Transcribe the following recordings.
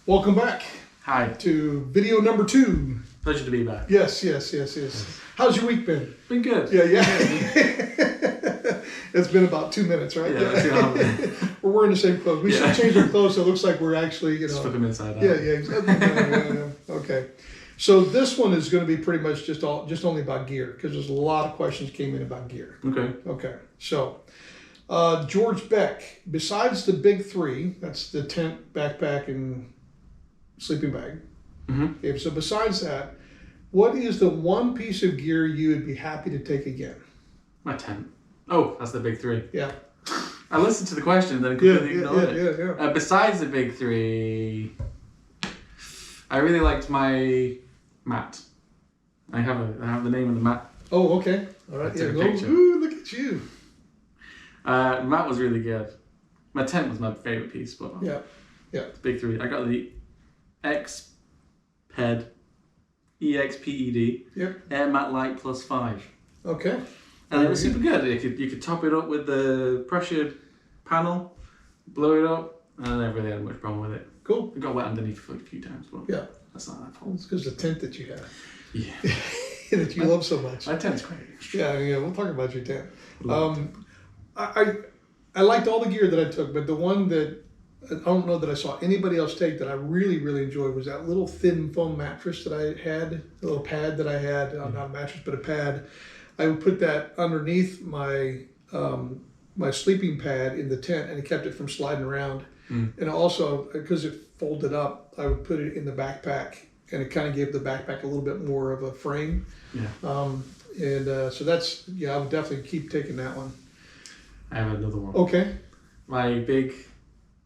Welcome back Hi. to video number 2. Pleasure to be back. Yes. How's your week been? Been good. Yeah. It's been about 2 minutes, right? Yeah. We're wearing the same clothes. We should change our clothes so it looks like we're actually, Just flip them inside out. Yeah, exactly. Yeah. Okay. So this one is going to be pretty much just only about gear, because there's a lot of questions came in about gear. Okay. So George Beck, besides the big 3, that's the tent, backpack, and sleeping bag. Mm-hmm. Okay, so besides that, what is the one piece of gear you would be happy to take again? My tent. Oh, that's the big 3. Yeah. I listened to the question and then completely ignored it. Yeah. Besides the big 3, I really liked my mat. I have the name of the mat. Oh, okay. All right. I took a Go. picture. Ooh, look at you. Mat was really good. My tent was my favorite piece, but Yeah. the big 3. I got the XPED, EXPED, Air Mat Light Plus 5. Okay. And it was super good. You could top it up with the pressured panel, blow it up, and I never really had much problem with it. Cool. It got wet underneath a few times, but Yeah. that's not that fault. It's because the tent that you have. Yeah. That you love so much. My tent's great. Yeah, we'll talk about your tent. I liked all the gear that I took, but the one that I don't know that I saw anybody else take that I really, really enjoyed was that little thin foam mattress that I had, a little pad that I had, not a mattress, but a pad. I would put that underneath my sleeping pad in the tent, and it kept it from sliding around. And also, because it folded up, I would put it in the backpack, and it kind of gave the backpack a little bit more of a frame. Yeah. So that's, I would definitely keep taking that one. I have another one. Okay. My big,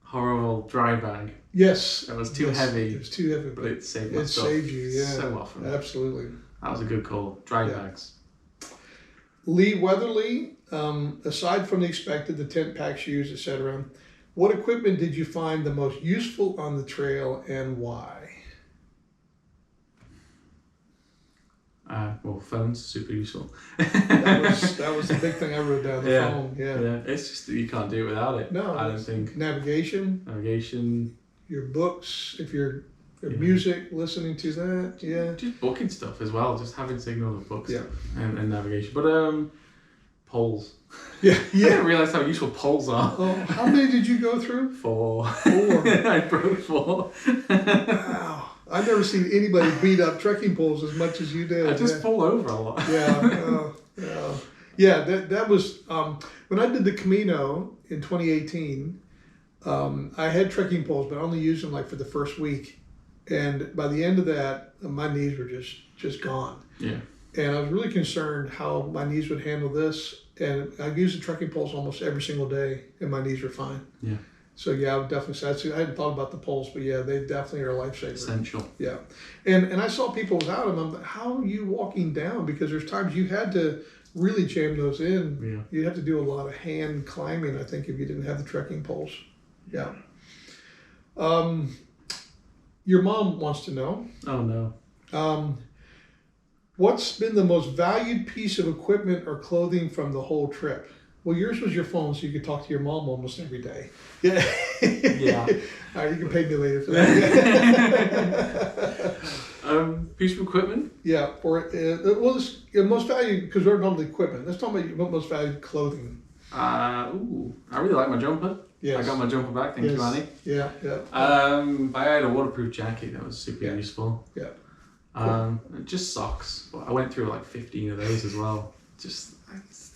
horrible dry bag. Yes. It was too heavy. It was too heavy, but it saved my stuff. Saved you, yeah. So often. Absolutely. That was a good call. Dry bags. Lee Weatherly, aside from the expected, the tent, pack, shoes, etc., what equipment did you find the most useful on the trail, and why? Well, phones, super useful. that was the big thing I wrote down, the phone. Yeah. It's just that you can't do it without it. No. I don't think. Navigation, your books, if you're music, listening to that, Just booking stuff as well, just having signal of books and navigation. But poles. Yeah. I didn't realise how useful poles are. Oh, how many did you go through? 4. 4. I broke 4. Wow. I've never seen anybody beat up trekking poles as much as you did. I just fall over a lot. That was when I did the Camino in 2018. I had trekking poles, but I only used them like for the first week, and by the end of that, my knees were just gone. Yeah. And I was really concerned how my knees would handle this. And I used the trekking poles almost every single day, and my knees were fine. Yeah. So I would definitely say I hadn't thought about the poles, but they definitely are a lifesaver. Essential. Yeah, and I saw people without them. I'm like, how are you walking down? Because there's times you had to really jam those in. Yeah. You'd have to do a lot of hand climbing, I think, if you didn't have the trekking poles. Yeah. Your mom wants to know. Oh no. What's been the most valued piece of equipment or clothing from the whole trip? Well, yours was your phone, so you could talk to your mom almost every day. Yeah. Yeah. All right, you can pay me later for that. Piece of equipment? Yeah. Or it's most valued, because we're normally equipment. Let's talk about your most valued clothing. I really like my jumper. Yes. I got my jumper back. Thank you, Annie. Yeah. I had a waterproof jacket that was super useful. Yeah. Just socks. I went through like 15 of those as well. Just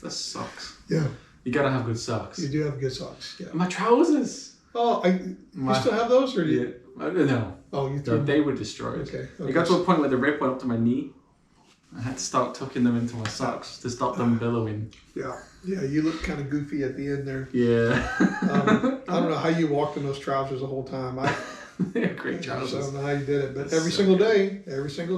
the socks. Yeah. You gotta have good socks. You do have good socks. Yeah. My trousers. Oh, you still have those, or do you? No. Oh, you threw them. They were destroyed. Okay. It got to a point where the rip went up to my knee. I had to start tucking them into my socks to stop them billowing. Yeah. You look kind of goofy at the end there. Yeah. I don't know how you walked in those trousers the whole time. They're great trousers. I don't know how you did it, but That's every so single good. day. Every single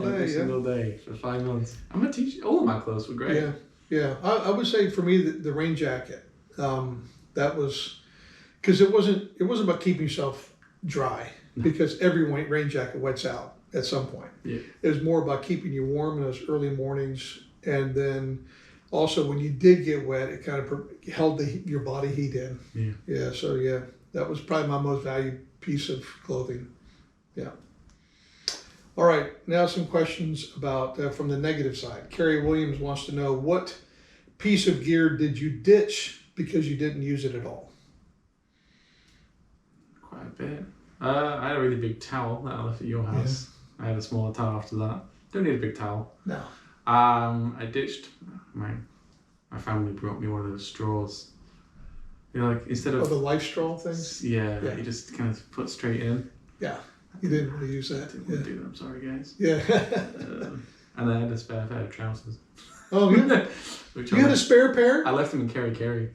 day For 5 months. I'm a teacher. All of my clothes were great. Yeah. I would say for me the rain jacket. That was because it wasn't about keeping yourself dry, because every rain jacket wets out at some point. Yeah. It was more about keeping you warm in those early mornings, and then also when you did get wet, it kind of held your body heat in. Yeah. So that was probably my most valued piece of clothing. All right, now some questions about from the negative side. Carrie Williams wants to know, what piece of gear did you ditch because you didn't use it at all? Quite a bit. I had a really big towel that I left at your house. I had a smaller towel after that. Don't need a big towel. No. I ditched my family brought me one of those straws. You know, like instead of the life straw things? Yeah, you just kind of put straight in. Yeah. You didn't really use that. Didn't do that. I'm sorry, guys. Yeah. And I had a spare pair of trousers. Oh, yeah. You had a spare pair? I left them in Kerry.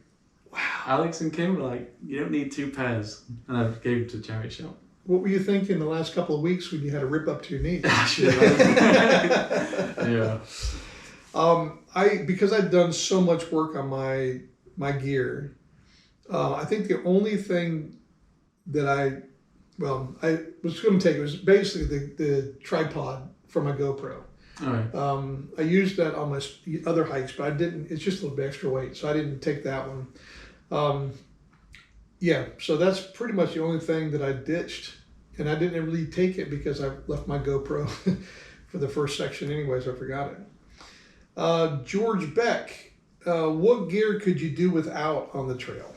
Wow. Alex and Kim were like, "You don't need 2 pairs," and I gave them to the charity shop. What were you thinking the last couple of weeks when you had a rip up to your knee? Yeah. Because I'd done so much work on my gear, I think the only thing that I was going to take was basically the tripod for my GoPro. All right. I used that on my other hikes, but I didn't. It's just a little bit extra weight, so I didn't take that one. So that's pretty much the only thing that I ditched, and I didn't really take it because I left my GoPro for the first section anyways. I forgot it. George Beck, what gear could you do without on the trail?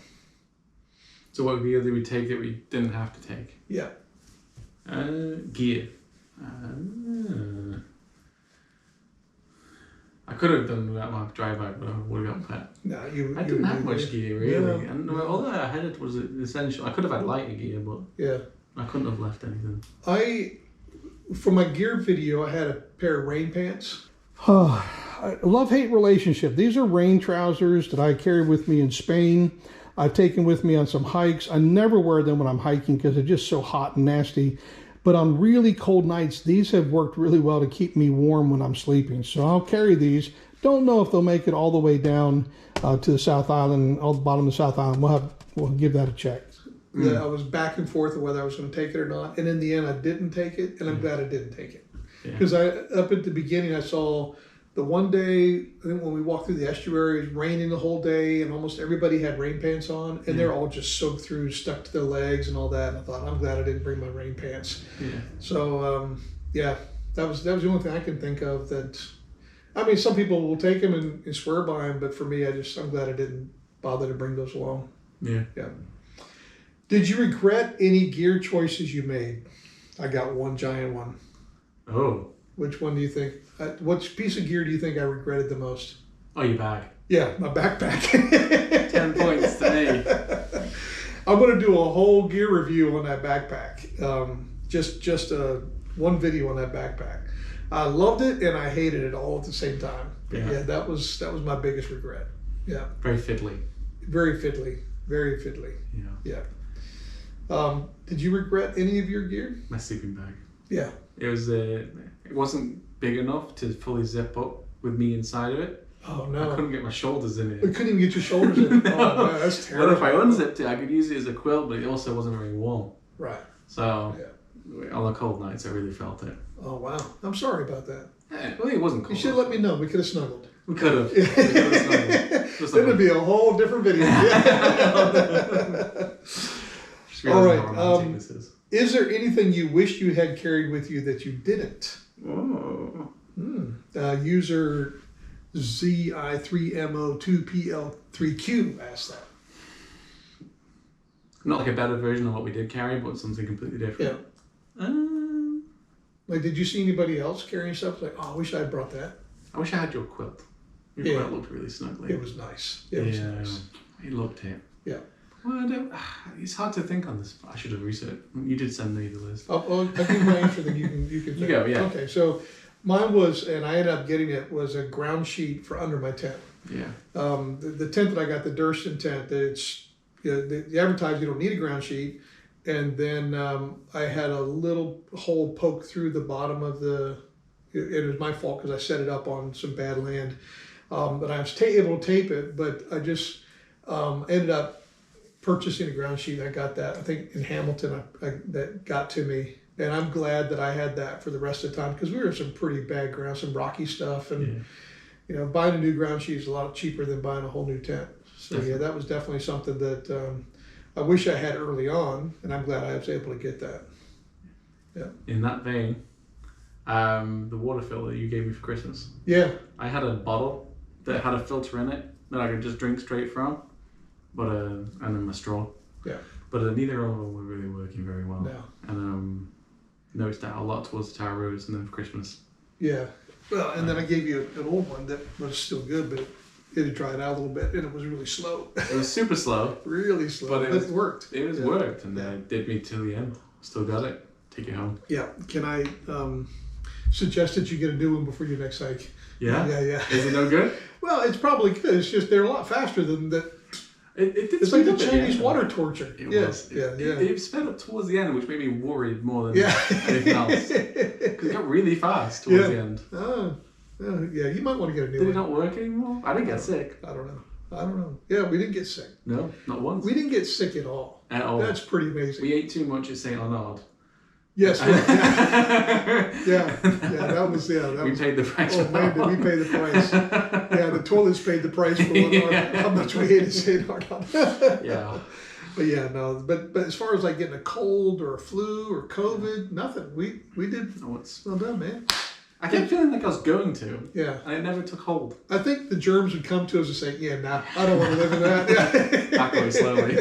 So what gear did we take that we didn't have to take? Yeah. Gear. I could have done without my dry bag, but I would have got wet. No, I didn't have much gear really, Yeah. and all that I had was essential. I could have had lighter gear, but I couldn't have left anything. For my gear video, I had a pair of rain pants. A love-hate relationship. These are rain trousers that I carry with me in Spain. I've taken with me on some hikes. I never wear them when I'm hiking because they're just so hot and nasty. But on really cold nights, these have worked really well to keep me warm when I'm sleeping. So I'll carry these. Don't know if they'll make it all the way down to the South Island, all the bottom of the South Island. We'll give that a check. I was back and forth of whether I was going to take it or not. And in the end, I didn't take it, and I'm glad I didn't take it. Because up at the beginning, I saw the one day, I think when we walked through the estuary, it was raining the whole day, and almost everybody had rain pants on, and they're all just soaked through, stuck to their legs and all that. And I thought, I'm glad I didn't bring my rain pants. Yeah. So, that was the only thing I can think of that. I mean, some people will take them and swear by them, but for me, I'm glad I didn't bother to bring those along. Yeah. Yeah. Did you regret any gear choices you made? I got one giant one. Oh. Which one do you think? Which piece of gear do you think I regretted the most? Oh, your bag. Yeah, my backpack. 10 points to me. I'm going to do a whole gear review on that backpack. Just one video on that backpack. I loved it and I hated it all at the same time. Yeah, that was my biggest regret. Yeah. Very fiddly. Very fiddly. Very fiddly. Yeah. Did you regret any of your gear? My sleeping bag. Yeah. It wasn't big enough to fully zip up with me inside of it. Oh no! I couldn't get my shoulders in it. You couldn't even get your shoulders in it. No. Oh man, that's terrible. But if I unzipped it, I could use it as a quilt, but it also wasn't very warm. Right. So on the cold nights, I really felt it. Oh wow! I'm sorry about that. Well, it wasn't cold. You should have let me know. We could have snuggled. We could have. snuggled. Then it'd be a whole different video. All right. Is there anything you wish you had carried with you that you didn't? Oh. User ZI3MO2PL3Q asked that. Not like a better version of what we did carry, but something completely different. Yeah. Like, did you see anybody else carrying stuff? Like, oh, I wish I had brought that. I wish I had your quilt. Your quilt looked really snugly. It was nice. It was nice. It looked it. Yeah. Well, it's hard to think on this. I should have researched. You did send me the list. I'll give you my answer, then you can You go, yeah. Okay, so mine was, and I ended up getting it, was a ground sheet for under my tent. Yeah. The tent that I got, the Durston tent, it's the advertised you don't need a ground sheet, and then I had a little hole poked through the bottom of it was my fault because I set it up on some bad land, but I was able to tape it, but I just ended up purchasing a ground sheet. I got that, I think in Hamilton, that got to me, and I'm glad that I had that for the rest of the time because we were in some pretty bad ground, some rocky stuff, and buying a new ground sheet is a lot cheaper than buying a whole new tent. So definitely. That was definitely something that I wish I had early on, and I'm glad I was able to get that. Yeah. In that vein, the water filter you gave me for Christmas. Yeah. I had a bottle that had a filter in it that I could just drink straight from, but and then my straw. Yeah. But neither of them were really working very well. No. And noticed that a lot towards the Araroas and then for Christmas. Yeah. Well, and then I gave you an old one that was still good, but it had dried out a little bit, and it was really slow. It was super slow. Really slow, but it worked. It was worked, and it did me till the end. Still got it. Take it home. Yeah. Can I suggest that you get a new one before your next hike? Yeah? Yeah. Is it no good? Well, it's probably good. It's just they're a lot faster than that. It's like the Chinese water torture. It was. It sped up towards the end, which made me worried more than anything else. Because it got really fast towards the end. Oh, yeah. You might want to get a new one. Did one. it not work anymore? I didn't get sick. I don't know. Yeah, we didn't get sick. No, not once. We didn't get sick at all. At all. That's pretty amazing. We ate too much at St. Arnaud. Yes. Right. That was. We paid the price. Oh man, did we pay the price? Yeah, the toilets paid the price for how much we ate at St. Arnaud. Yeah. But yeah, no. But as far as like getting a cold or a flu or COVID, nothing. We did. No, it's well done, man. I kept feeling like I was going to. Yeah. And it never took hold. I think the germs would come to us and say, "Yeah, nah, I don't want to live in that." Back away slowly.